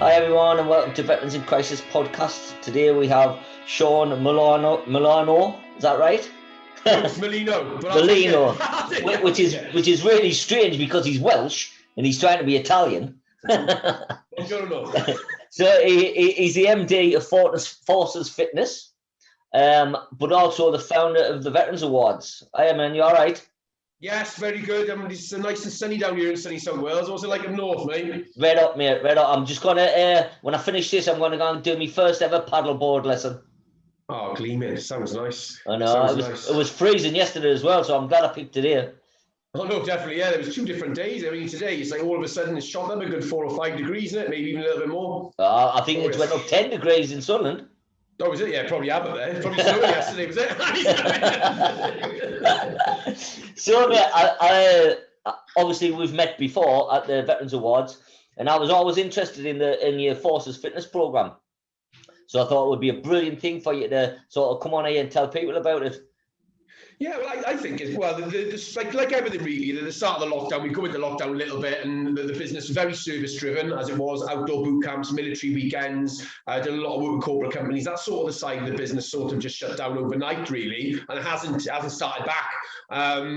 Hi everyone and welcome to Veterans in Crisis podcast. Today we have Sean Molino, is that right? No, it's Molino. But Molino, which is really strange because he's Welsh and he's trying to be Italian. So he's the MD of Forces Fitness, but also the founder of the Veterans Awards. Hi man, you all right? Yes, very good. It's nice and sunny down here in sunny South Wales. What's it like up north, mate? Red up, mate. Red up. I'm just gonna when I finish this, I'm gonna go and do my first ever paddleboard lesson. Oh, gleaming. Sounds nice. I know. It was freezing yesterday as well, so I'm glad I picked it here. Oh no, definitely. Yeah, there was 2 different days. I mean, today it's like all of a sudden it's shot up a good 4 or 5 degrees, isn't it? Maybe even a little bit more. I think it went up 10 degrees in Sunderland. Oh, was it? Yeah, probably up there. Probably snowing yesterday, was it? So, mate, I obviously we've met before at the Veterans Awards, and I was always interested in your Forces Fitness program. So I thought it would be a brilliant thing for you to sort of come on here and tell people about it. Yeah, well, I think as well, like everything really, at the start of the lockdown, we go into lockdown a little bit, and the business was very service-driven, as it was, outdoor boot camps, military weekends, did a lot of work with corporate companies. That sort of the side of the business sort of just shut down overnight, really, and it hasn't started back.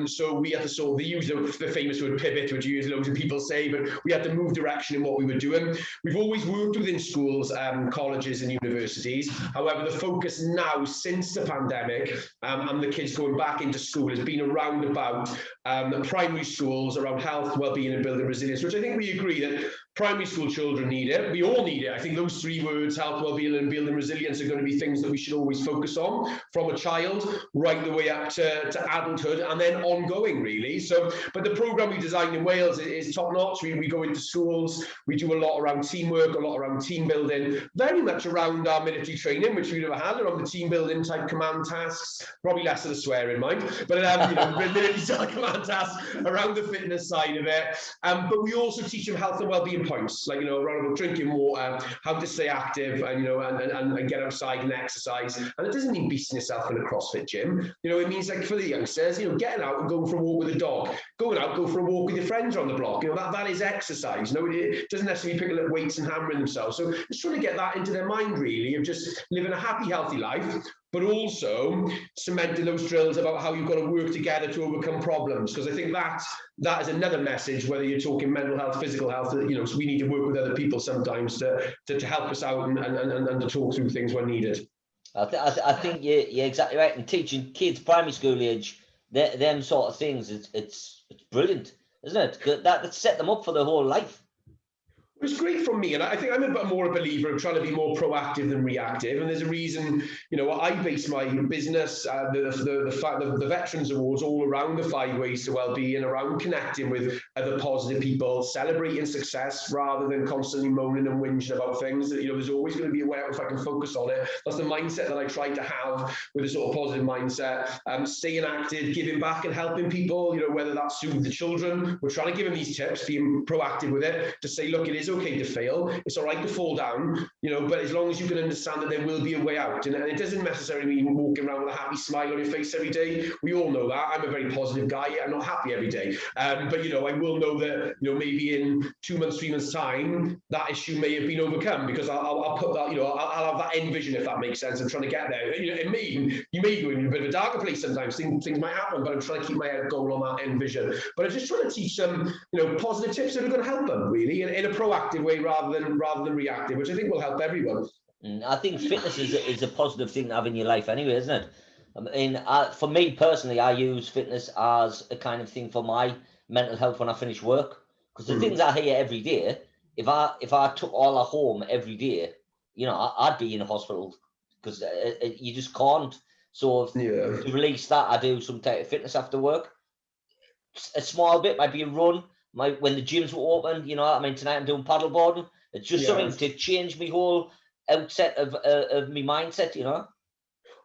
So we had to sort of use the famous word pivot, which you hear loads of people say, but we had to move direction in what we were doing. We've always worked within schools, colleges and universities. However, the focus now, since the pandemic, and the kids going back into school has been around about the primary schools, around health, well-being and building resilience, which I think we agree that primary school children need it. We all need it. I think those 3 words, health, well-being and building resilience, are going to be things that we should always focus on from a child right the way up to adulthood and then ongoing, really. So, but the program we designed in Wales is top-notch. We go into schools, we do a lot around teamwork, a lot around team building, very much around our military training, which we never had, around the team building type command tasks, probably less of the swearing, mind, but military style command tasks around the fitness side of it. But we also teach them health and well-being points, like around drinking water, how to stay active, and and get outside and exercise. And it doesn't mean beating yourself in a CrossFit gym. It means, like, for the youngsters, getting out and going for a walk with a dog, going out, go for a walk with your friends on the block. That is exercise. It doesn't necessarily pick up weights and hammering themselves. So it's trying to get that into their mind, really, of just living a happy, healthy life, but also cementing those drills about how you've got to work together to overcome problems. Because I think that is another message, whether you're talking mental health, physical health, so we need to work with other people sometimes to help us out and to talk through things when needed. I think you're exactly right. And teaching kids primary school age, them sort of things, it's brilliant, isn't it? That set them up for their whole life. It was great for me, and I think I'm more a believer of trying to be more proactive than reactive. And there's a reason, I base my business, the Veterans Awards, all around the 5 ways to well-being, around connecting with other positive people, celebrating success rather than constantly moaning and whinging about things. There's always going to be a way out if I can focus on it. That's the mindset that I try to have, with a sort of positive mindset. Staying active, giving back and helping people. Whether that's through the children, we're trying to give them these tips, being proactive with it, to say, look, it is okay to fail, it's all right to fall down, but as long as you can understand that there will be a way out, and it doesn't necessarily mean walking around with a happy smile on your face every day. We all know that. I'm a very positive guy. I'm not happy every day, but I will know that maybe in 2 months, 3 months time, that issue may have been overcome, because I'll put that, I'll have that end vision, if that makes sense. I'm trying to get there. You may go in a bit of a darker place sometimes. Things might happen, but I'm trying to keep my head going on that end vision. But I'm just trying to teach them positive tips that are going to help them, really, in a proactive way rather than reactive, which I think will help everyone. I think fitness is a positive thing to have in your life anyway, isn't it? I mean, for me personally, I use fitness as a kind of thing for my mental health when I finish work, because the things I hear every day, if I took all at home every day, I'd be in a hospital, because you just can't. So to release that, I do some type of fitness after work. A small bit might be a run. When the gyms were open, tonight I'm doing paddleboarding. It's just something to change my whole outset of my mindset,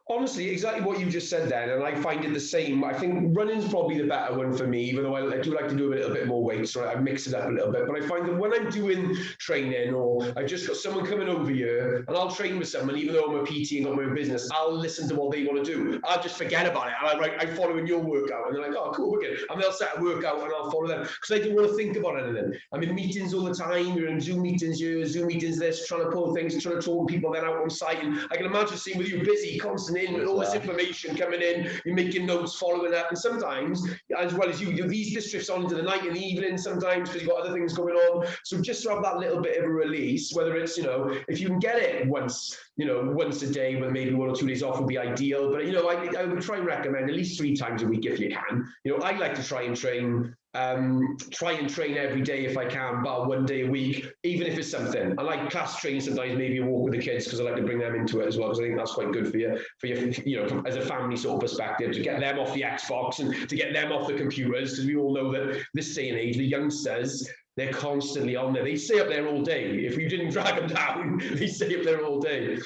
Honestly, exactly what you just said then, and I find it the same. I think running's probably the better one for me, even though I do like to do a little bit more weight, so I mix it up a little bit. But I find that when I'm doing training, or I've just got someone coming over here, and I'll train with someone, even though I'm a PT and got my own business, I'll listen to what they want to do. I'll just forget about it, and I'm following your workout, and they're like, oh, cool, we're good. And they'll set a workout, and I'll follow them, because I don't want to think about anything. I'm in meetings all the time, you're in Zoom meetings here, Zoom meetings this, trying to pull things, trying to talk to people then out on site, and I can imagine seeing with you busy, constant in, with all this information coming in, you're making notes, following up, and sometimes, as well as you, these drifts on into the night and the evening sometimes because you've got other things going on. So just to have that little bit of a release, whether it's, if you can get it once a day, with maybe 1 or 2 days off would be ideal. But, I would try and recommend at least 3 times a week if you can. I like to try and train every day if I can, about 1 day a week, even if it's something. I like class training sometimes, maybe a walk with the kids, because I like to bring them into it as well, because I think that's quite good for you, as a family sort of perspective, to get them off the Xbox and to get them off the computers, because we all know that this day and age, the youngsters, they're constantly on there. They stay up there all day. If you didn't drag them down, they stay up there all day.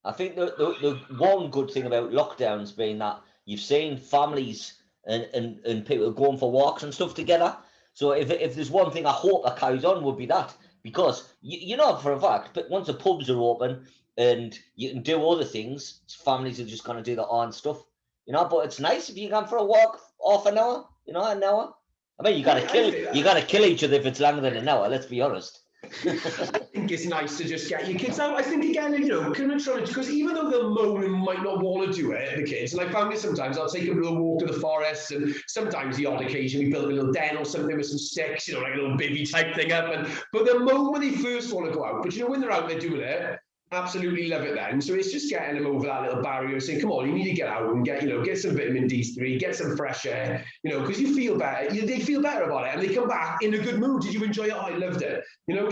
I think the one good thing about lockdowns being that you've seen families and people going for walks and stuff together. So if there's one thing I hope that carries on, would be that, because you know for a fact, but once the pubs are open and you can do other things, families are just going to do their own stuff, But it's nice if you can for a walk, half an hour, an hour. I mean, you got to kill each other if it's longer than an hour. Let's be honest. I think it's nice to just get your kids out. I think again, because even though they'll moan and might not want to do it, the kids, and I found it sometimes, I'll take them to a walk to the forest, and sometimes the odd occasion we build a little den or something with some sticks, like a little bivvy type thing up. But they'll moan when they first want to go out. But when they're out there doing it, absolutely love it then. So it's just getting them over that little barrier, saying, come on, you need to get out and get some vitamin D3, get some fresh air, because you feel better. They feel better about it, and they come back in a good mood. Did you enjoy it? Oh, I loved it.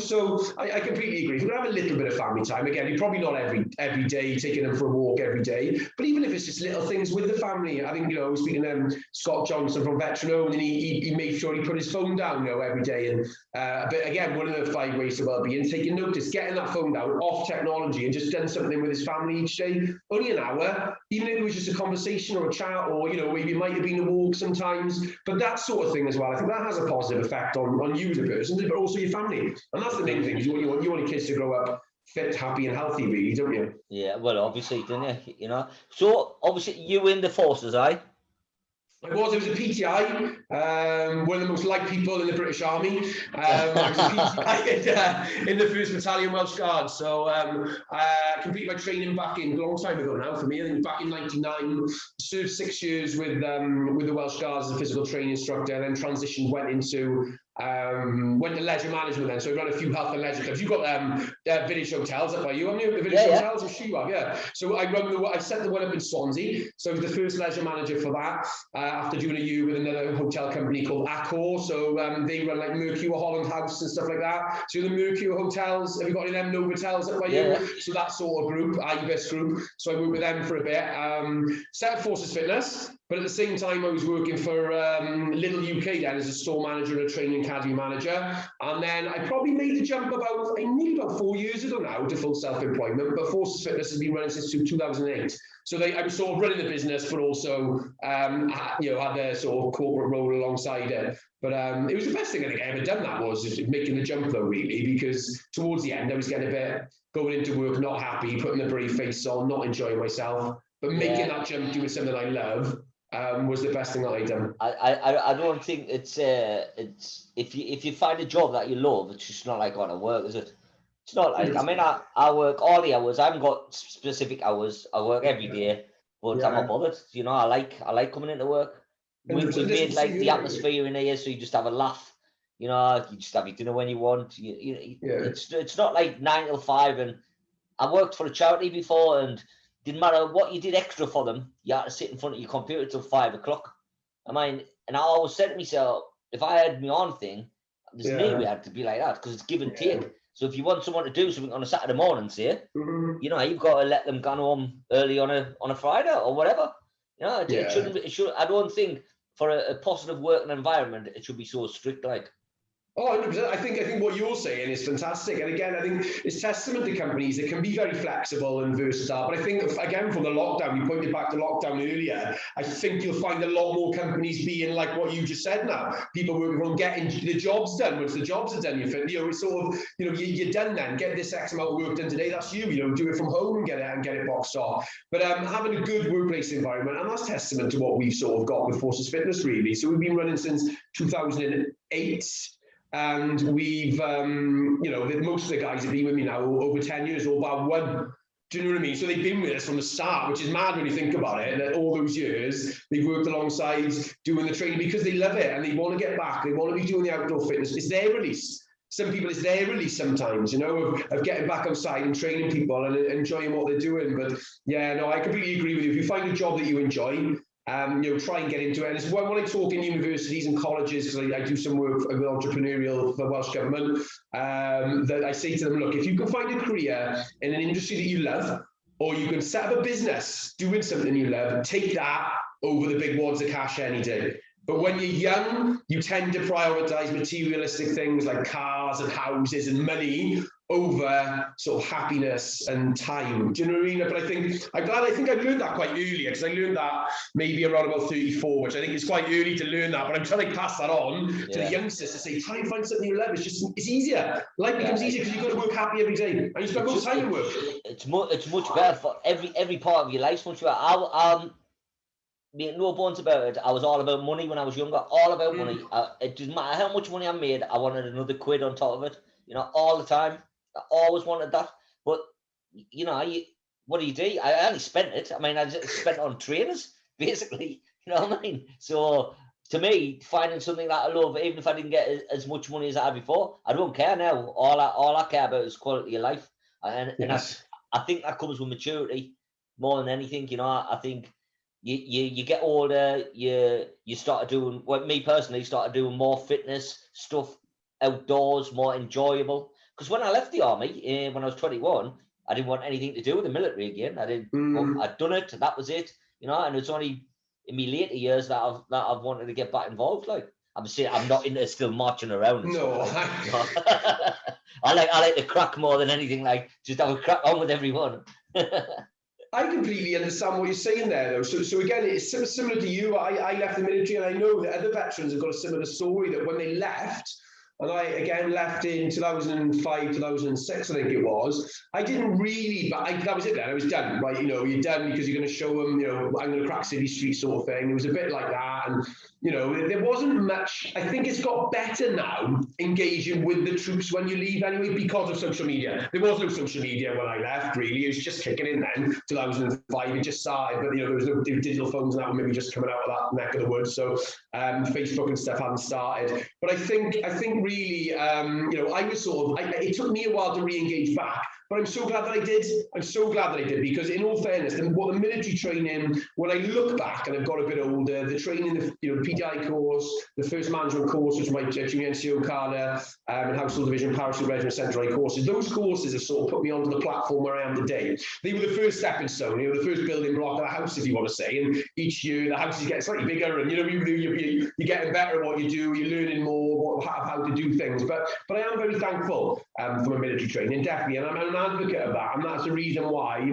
So I completely agree. If we're going to have a little bit of family time, again, you're probably not every day taking them for a walk every day, but even if it's just little things with the family. I think, I was speaking to Scott Johnson from Veteran Owned, and he made sure he put his phone down, every day. And but again, one of the 5 ways to well-being is taking notice, getting that phone down, off technology, and just done something with his family each day, only an hour, even if it was just a conversation or a chat, or maybe it might have been a walk sometimes, but that sort of thing as well. I think that has a positive effect on you as a person, but also your family, and that's the main thing. You want your kids to grow up fit, happy, and healthy, really, don't you? Yeah, well, obviously, didn't you? So obviously, you in the forces, aye? I was a PTI, one of the most liked people in the British Army. I was a PTI in the 1st Battalion Welsh Guards. So I completed my training back in a long time ago now for me. I think back in '99. Served 6 years with the Welsh Guards as a physical training instructor, and then transitioned, went to leisure management then. So I ran a few health and leisure clubs. You've got village hotels up by you, haven't you? The village hotels, I'm sure you have, yeah. So I set the one up in Swansea. So I was the first leisure manager for that, after doing a year with another hotel company called Accor. So they run like Mercure Holland House and stuff like that. So the Mercure hotels, have you got any of them Novotels up by you? So that sort of group, IBIS group. So I worked with them for a bit. Set up Forces Fitness. But at the same time, I was working for Little UK then as a store manager and a training academy manager. And then I probably made the jump nearly about 4 years ago now to full self-employment. But Forces Fitness has been running since 2008. So I was sort of running the business, but also had the sort of corporate role alongside it. But it was the best thing I think I ever done. That was just making the jump though, really, because towards the end I was getting a bit going into work not happy, putting the brave face on, not enjoying myself. But making that jump, doing something I love, was the best thing that I done. I don't think it's if you find a job that you love, it's just not like going to work, is it? It's not like, I mean, I work all the hours. I haven't got specific hours. I work every day, but I'm not bothered. I like coming into work. We made like the atmosphere in here, so you just have a laugh. You just have your dinner when you want. It's not like 9 till 5. And I worked for a charity before, and didn't matter what you did extra for them, you had to sit in front of your computer till 5 o'clock. I mean, and I always said to myself, if I had my own thing, there's no way I had to be like that, because it's give and take. So if you want someone to do something on a Saturday morning, say, you've got to let them go home early on a Friday or whatever. It shouldn't. I don't think for a positive working environment it should be so strict. Like, Oh, 100%. I think what you're saying is fantastic. And again, I think it's testament to companies that can be very flexible and versatile. But I think, again, from the lockdown, you pointed back to lockdown earlier, I think you'll find a lot more companies being like what you just said now. People working from getting the jobs done. Once the jobs are done, it's sort of, you're done then. Get this X amount of work done today, that's you. Do it from home and get it boxed off. But having a good workplace environment, and that's testament to what we've sort of got with Forces Fitness, really. So we've been running since 2008. And we've, most of the guys have been with me now over 10 years, or about one. Do you know what I mean? So they've been with us from the start, which is mad when you think about it. That all those years they've worked alongside doing the training because they love it and they want to get back. They want to be doing the outdoor fitness. It's their release. Some people, it's their release sometimes, of getting back outside and training people and enjoying what they're doing. But yeah, no, I completely agree with you. If you find a job that you enjoy, try and get into it. And it's when I talk in universities and colleges, because I do some work with entrepreneurial for the Welsh Government, that I say to them, look, if you can find a career in an industry that you love, or you can set up a business doing something you love, take that over the big wads of cash any day. But when you're young, you tend to prioritize materialistic things like cars and houses and money over sort of happiness and time. Do you know what I mean? But I think I learned that quite early, because I learned that maybe around about 34, which I think is quite early to learn that. But I'm trying to pass that on to the youngsters to say, try and find something you love. It's easier. Life becomes easier because you've got to work happy every day, and you've got no time to work. It's much better for every part of your life. Much better. No bones about it. I was all about money when I was younger. All about money. It doesn't matter how much money I made. I wanted another quid on top of it. All the time. I always wanted that. But what do? I only spent it. I mean, I just spent it on trainers, basically. You know what I mean? So to me, finding something that I love, even if I didn't get as much money as I had before, I don't care now. All I care about is quality of life, and I think that comes with maturity more than anything. I think. You get older, you start doing, me personally, started doing more fitness stuff outdoors, more enjoyable. Because when I left the army, when I was 21, I didn't want anything to do with the military again. I'd done it, that was it. And it's only in my later years that I've wanted to get back involved. Like I'm not into still marching around. No, I like to crack more than anything. Like just have a crack on with everyone. I completely understand what you're saying there, though. So again, it's similar to you. I left the military, and I know that other veterans have got a similar story, that when they left, and I again left in 2005, 2006, I think it was. I didn't really, but that was it then. I was done, right? You're done because you're going to show them, I'm going to crack city street sort of thing. It was a bit like that, and there wasn't much. I think it's got better now engaging with the troops when you leave anyway, because of social media. There was no social media when I left, really. It was just kicking in then, 2005. It just started, but there was no digital phones, and that were maybe just coming out of that neck of the woods. So Facebook and stuff hadn't started. But I think really, I was sort of. It took me a while to re-engage back. But I'm so glad that I did. I'm so glad that I did, because in all fairness, what the military training, when I look back and I've got a bit older, the training, the PDI course, the first management course, which my junior NCO Carter and Household Division Parachute Regiment Central courses, those courses have sort of put me onto the platform where I am today. They were the first stepping stone, the first building block of the house, if you want to say. And each year the houses get slightly bigger, and you're getting better at what you do. You're learning more how to do things. But I am very thankful for my military training, definitely, and I'm an advocate of that, and that's the reason why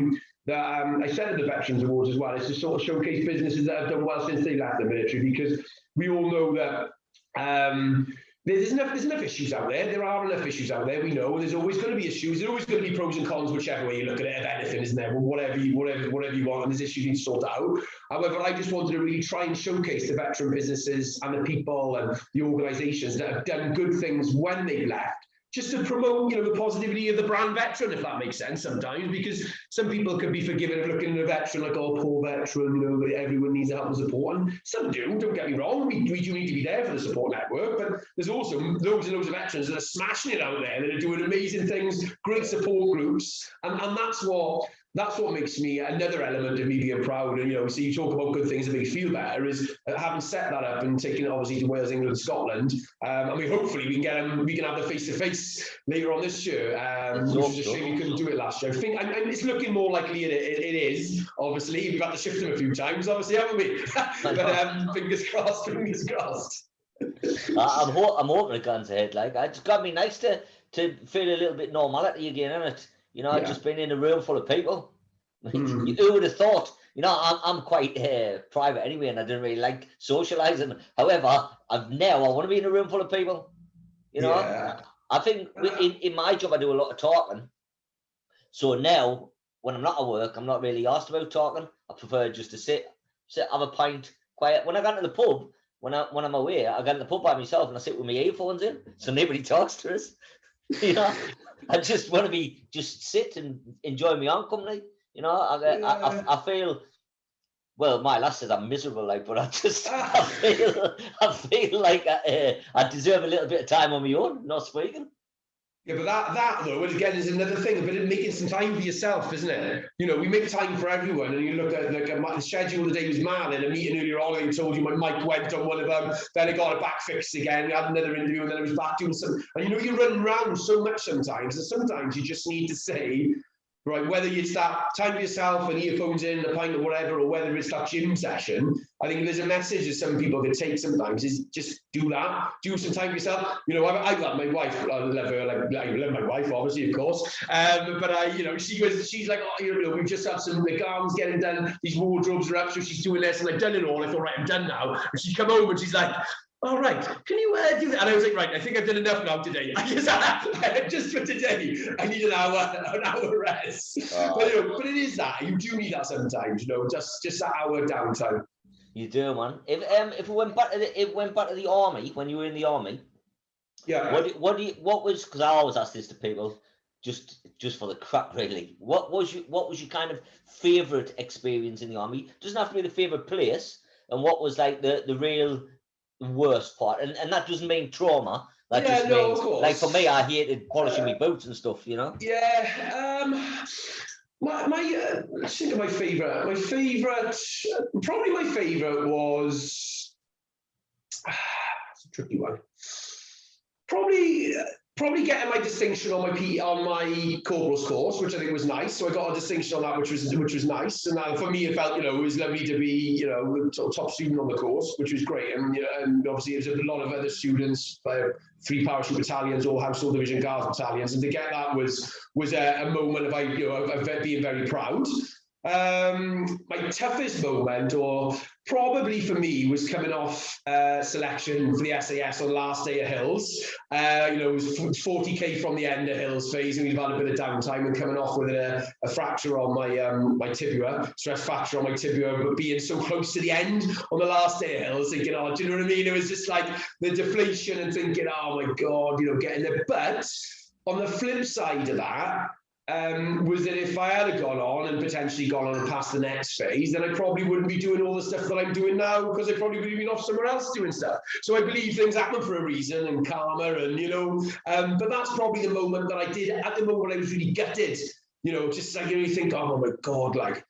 that I said at the Veterans Awards as well, is to sort of showcase businesses that have done well since they left the military, because we all know that there's enough issues out there. There are enough issues out there. We know, and there's always going to be issues. There's always going to be pros and cons, whichever way you look at it, of anything, isn't there? Well, whatever you want, and there's issues you need to sort out. However, I just wanted to really try and showcase the veteran businesses and the people and the organisations that have done good things when they've left, just to promote, the positivity of the brand veteran, if that makes sense sometimes, because some people can be forgiven of looking at a veteran like, oh, poor veteran, everyone needs help and support, and some do, don't get me wrong, we do need to be there for the support network, but there's also loads and loads of veterans that are smashing it out there, that are doing amazing things, great support groups, and that's what makes me another element of me being proud. And so you talk about good things that make you feel better, is having set that up and taking it obviously to Wales, England, Scotland. I mean, hopefully we can have the face-to-face later on this year. Which was a shame we couldn't do it last year. I think it's looking more likely it is. Obviously, we've had to shift them a few times, obviously, haven't we? But fingers crossed. I'm hoping it comes ahead. Like, it's got to be nice to feel a little bit normality again, isn't it? You know, Yeah. just being in a room full of people. Mm. Who would have thought? You know, I'm quite private anyway, and I don't really like socializing. However, I want to be in a room full of people. You know, Yeah. I think in my job I do a lot of talking. So now, when I'm not at work, I'm not really asked about talking. I prefer just to sit, have a pint, quiet. When I go to the pub, when I'm away, I go to the pub by myself and I sit with my earphones in, so nobody talks to us. You know, I just want to just sit and enjoy my own company. You know, I feel. Well, my lass says I'm miserable, like, but I feel like I deserve a little bit of time on my own, not speaking. Yeah, but that though, and again, is another thing. But making some time for yourself, isn't it? You know, we make time for everyone, and you look at like the schedule of the day was mad. In a meeting earlier on, I told you my mic went on one of them. Then I got it back fixed again. I had another interview, and then I was back doing some. And you know, you run around so much sometimes, and sometimes you just need to say, right, whether it's that time for yourself and earphones in, a pint or whatever, or whether it's that gym session, I think there's a message that some people can take sometimes is just do that, do some time for yourself. You know, I love my wife, I love her, I love my wife, obviously, of course. But you know, she's like, oh, you know, we've just had some, the arms getting done, these wardrobes are up, so she's doing this, and I've done it all. I thought, right, I'm done now. And she's come home and she's like, all right, can you do that? And I was like, right, I think I've done enough now today. Just for today, I need an hour rest. But, you know, but it is that, you do need that sometimes, you know, just that hour downtime. You do, man. If it went back to the army, when you were in the army, yeah, what was, because I always ask this to people, just for the crap, really. What was your kind of favorite experience in the army? It doesn't have to be the favorite place. And what was like the real worst part? And that doesn't mean trauma. That yeah, just no, means, of course. like, for me, I hated polishing my boots and stuff, you know. Yeah, let's think of my favorite. Probably my favorite was it's a tricky one. Probably getting my distinction on my corporal's course, which I think was nice. So I got a distinction on that, which was nice. And for me, it felt, you know, it was lovely to be, you know, top student on the course, which was great. And you know, and obviously there's a lot of other students, 3 parachute battalions, all household division guards battalions, and to get that was a moment of being very proud. My toughest moment, or probably for me, was coming off selection for the SAS on the last day of Hills. You know, it was 40k from the end of Hills phase, and we've had a bit of downtime, and coming off with a fracture on my tibia, stress fracture on my tibia, but being so close to the end on the last day of Hills, thinking, oh, do you know what I mean? It was just like the deflation and thinking, oh my God, you know, getting there. But on the flip side of that, was that if I had gone on and potentially gone on and past the next phase, then I probably wouldn't be doing all the stuff that I'm doing now, because I probably would have been off somewhere else doing stuff. So I believe things happen for a reason, and karma, and you know, but that's probably the moment that I did. At the moment, I was really gutted. You know, just like you think, oh my God, like.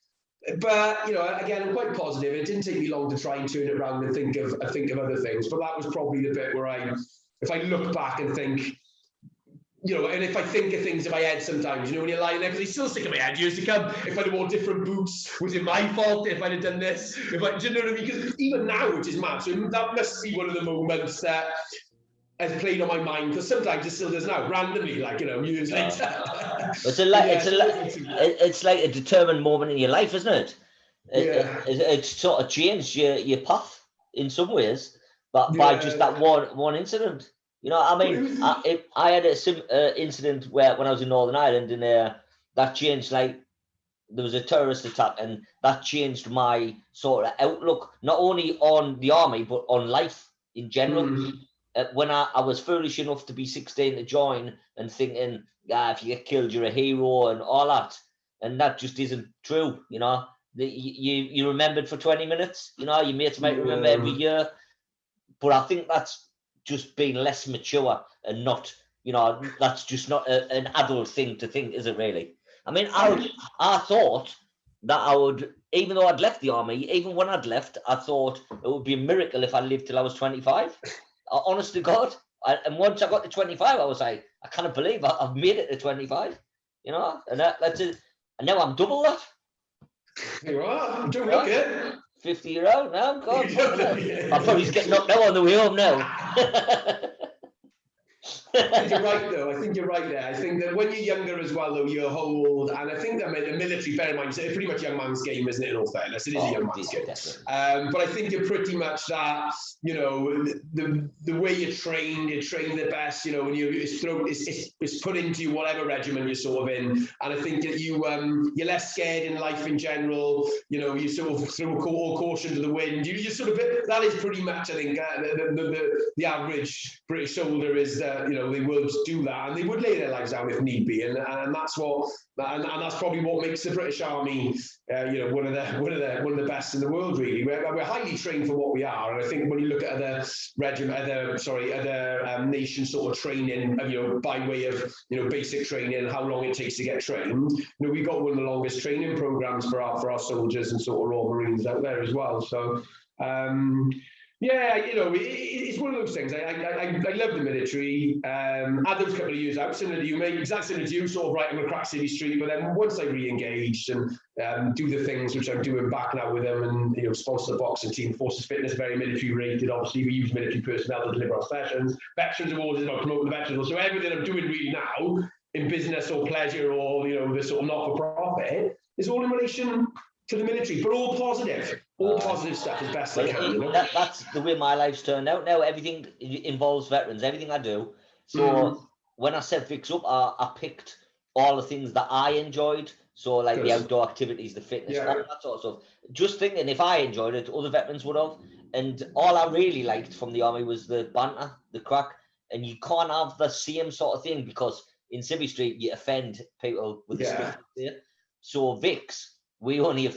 But you know, again, I'm quite positive. It didn't take me long to try and turn it around and think of other things. But that was probably the bit where if I look back and think, you know, and if I think of things in my head sometimes, you know, when you're lying there, because they still stick in my head years to come. If I'd have worn different boots, was it my fault if I'd have done this? Do you know what I mean? Because even now, which is mad, so that must be one of the moments that has played on my mind, because sometimes it still does now, randomly, like, you know, years later. It's like a determined moment in your life, isn't it? It sort of changed your path in some ways, but by just that one incident. You know, I mean, I had a incident where when I was in Northern Ireland, and that changed. Like, there was a terrorist attack, and that changed my sort of outlook, not only on the army but on life in general. When I was foolish enough to be 16 to join, and thinking, if you get killed, you're a hero and all that, and that just isn't true. You know, you remembered for 20 minutes. You know, your mates might remember every year, but I think that's just being less mature, and not, you know, that's just not an adult thing to think, is it really? I mean, I thought that I would, even though I'd left the army, even when I'd left, I thought it would be a miracle if I lived till I was 25. Honest to God. And once I got to 25, I was like, I can't believe I've made it to 25, you know, and that's it. And now I'm double that. You are, don't look it. 50-year-old now. God, Yeah. I'll probably get knocked out on the way home now. I think you're right, though. I think you're right there. I think that when you're younger as well, though, you're old. And I think that the military, bear in mind, it's pretty much a young man's game, isn't it, in all fairness? It is a young man's game. But I think you're pretty much that, you know, the way you're trained the best, you know, when it's put into you whatever regimen you're sort of in. And I think that you're less scared in life in general. You know, you sort of throw all caution to the wind. You sort of, that is pretty much, I think, the average British soldier is, you know, they would do that, and they would lay their lives down if need be, and that's what, and that's probably what makes the British Army, you know, one of the best in the world. Really, we're highly trained for what we are, and I think when you look at other nations sort of training, you know, by way of, you know, basic training and how long it takes to get trained, you know, we got one of the longest training programs for our soldiers and sort of Royal Marines out there as well. So. Yeah, you know, it's one of those things. I love the military. Had those couple of years out, similar to you, mate, exactly similar to you, sort of right on the Crack City Street. But then once I re-engaged and do the things which I'm doing back now with them, and, you know, sponsor the boxing team, Forces Fitness, very military rated. Obviously, we use military personnel to deliver our sessions. Veterans Awards is about promoting the veterans. So everything I'm doing really now in business or pleasure or, you know, the sort of not-for-profit is all in relation to the military, but all positive stuff as best I can. You know? That's the way my life's turned out now. Everything involves veterans, everything I do. So when I set Vix up, I picked all the things that I enjoyed. So like the outdoor activities, the fitness, that sort of stuff. Just thinking if I enjoyed it, other veterans would have. And all I really liked from the army was the banter, the crack. And you can't have the same sort of thing because in Civvy Street, you offend people with the stuff there. So Vix, we only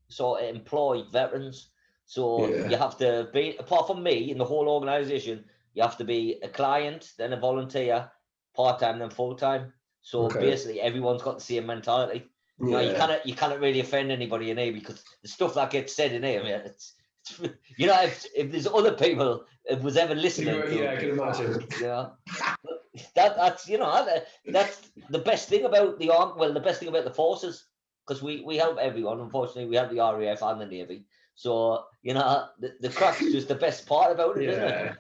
sort of employ veterans. So you have to be, apart from me in the whole organisation, you have to be a client, then a volunteer, part-time, then full-time. So basically everyone's got the same mentality. You know, you cannot really offend anybody in here because the stuff that gets said in here, man, it's you know, if there's other people who was ever listening to, I can imagine. You know, that's you know, that's the best thing about the army. Well, the best thing about the forces, because we help everyone. Unfortunately, we have the RAF and the Navy. So, you know, the crack's just the best part about it, isn't it?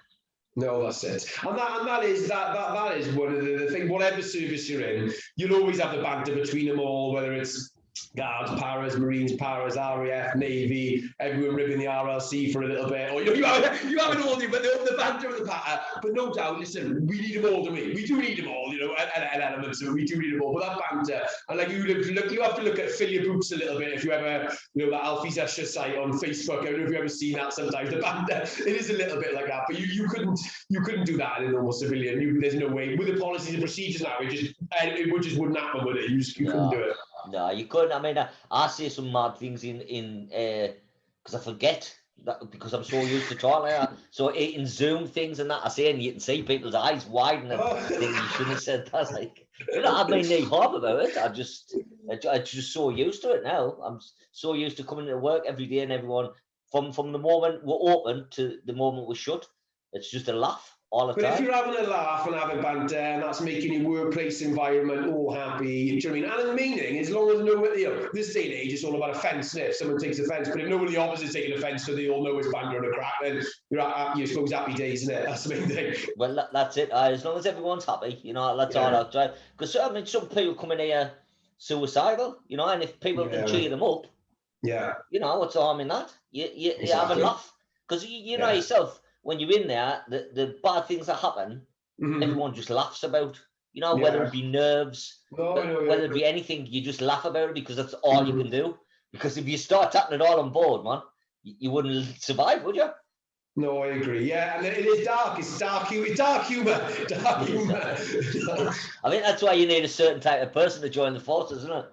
No, that's it. And that is one of the things, whatever service you're in, you'll always have the banter between them all, whether it's Guards, Paras, Marines, Paras, RAF, Navy, everyone ribbing the RLC for a little bit, or you have it all, but the banter and the patter. But no doubt, listen, we need them all, don't we? We do need them all, you know, at elements of it, we do need them all. But that banter, and like you have to look at Fill Your Boots a little bit if you ever, you know, that Alfie's Usher site on Facebook. I don't know if you've ever seen that sometimes. The banter, it is a little bit like that, but you couldn't do that in a normal civilian. There's no way. With the policies and procedures now, it just wouldn't happen, would it? You couldn't do it. No, you couldn't. I mean, I say some mad things in because I forget that because I'm so used to talking like that. So in Zoom things and that I say, and you can see people's eyes widen and think you shouldn't have said that. Like, you know, I mean, no harm about it. I'm just so used to it now. I'm so used to coming to work every day and everyone from the moment we're open to the moment we're shut. It's just a laugh. But if you're having a laugh and having banter, and that's making your workplace environment all happy, do you know what I mean? And the meaning, as long as nobody, you know, this day and age, it's all about offence. If someone takes offence, but if nobody opposite is taking offence, so they all know it's banter and a crack, then you're supposed happy days, isn't it? That's the main thing. Well, that's it. As long as everyone's happy, you know, that's all I'll try. Because I mean, some people come in here suicidal, you know, and if people can cheer them up, you know, what's the harm in that? You have a laugh because you know yourself. When you're in there, the bad things that happen, everyone just laughs about. You know, whether it be nerves, whether it be anything, you just laugh about it because that's all you can do. Because if you start tapping it all on board, man, you wouldn't survive, would you? No, I agree. Yeah, and it is dark. It's dark humor. Dark humor. I think that's why you need a certain type of person to join the forces, isn't it?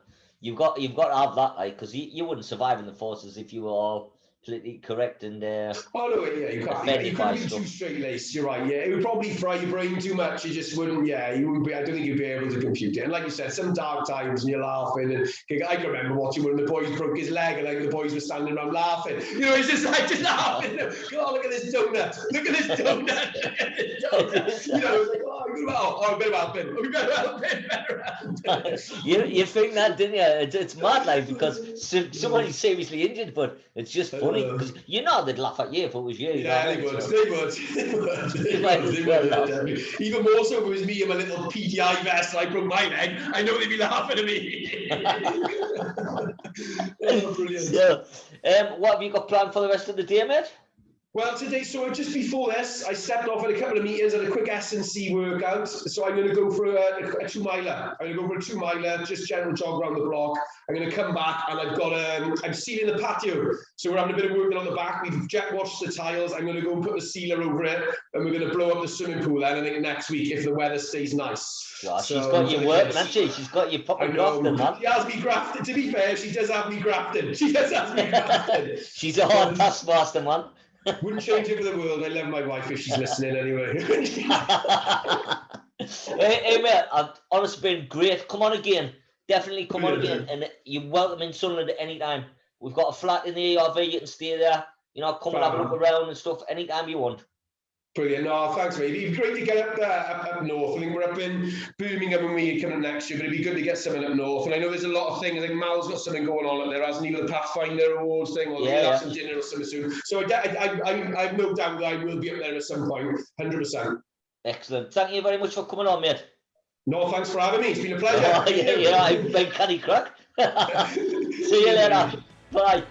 You've got to have that, like, because you wouldn't survive in the forces if you were all politically correct and you can't. You couldn't be too straight-laced. You're right. Yeah, it would probably fry your brain too much. You just wouldn't. Yeah, you wouldn't be. I don't think you'd be able to compute it. And like you said, some dark times and you're laughing. And I can remember watching when the boys broke his leg, and like the boys were standing around laughing. You know, it's just like laughing. Oh, look at this donut. Look at this donut. You know, it's like, Oh, better help him. We better help him. You think that, didn't you? It's mad, like, because somebody's seriously injured, but it's just funny because you know they'd laugh at you if it was you. Yeah, they would. Even more so if it was me in my little PTI vest and I broke my leg. I know they'd be laughing at me. Oh, brilliant. So, what have you got planned for the rest of the day, mate? Well, today, so just before this, I stepped off at a couple of meetings and a quick S&C workout. So I'm going to go for a 2-miler. I'm going to go for a 2-miler, just general jog around the block. I'm going to come back and I've got I'm sealing the patio. So we're having a bit of work on the back. We've jet washed the tiles. I'm going to go and put the sealer over it and we're going to blow up the swimming pool then, I think, next week if the weather stays nice. Yeah, she's got you working, hasn't she? She's got you proper grafting, man. She has me grafted. To be fair, she does have me grafted. She does have me grafted. She's a hard taskmaster, man. Wouldn't change it for the world. I love my wife if she's listening anyway. Hey, mate, honestly been great. Come on again. Definitely come on again. And you're welcome in Sunderland at any time. We've got a flat in the ARV. You can stay there. You know, come and have a look around and stuff anytime you want. Brilliant. No, thanks, mate. It'd be great to get up there, up north. I think we're up in Birmingham and we're coming next year, but it'd be good to get something up north. And I know there's a lot of things. I think Mal's got something going on up there, hasn't he? With the Pathfinder Awards thing, or maybe have some dinner or something soon. So I have no doubt that I will be up there at some point, 100%. Excellent. Thank you very much for coming on, mate. No, thanks for having me. It's been a pleasure. Oh, yeah, I've been Canny Crack. See you later. Bye.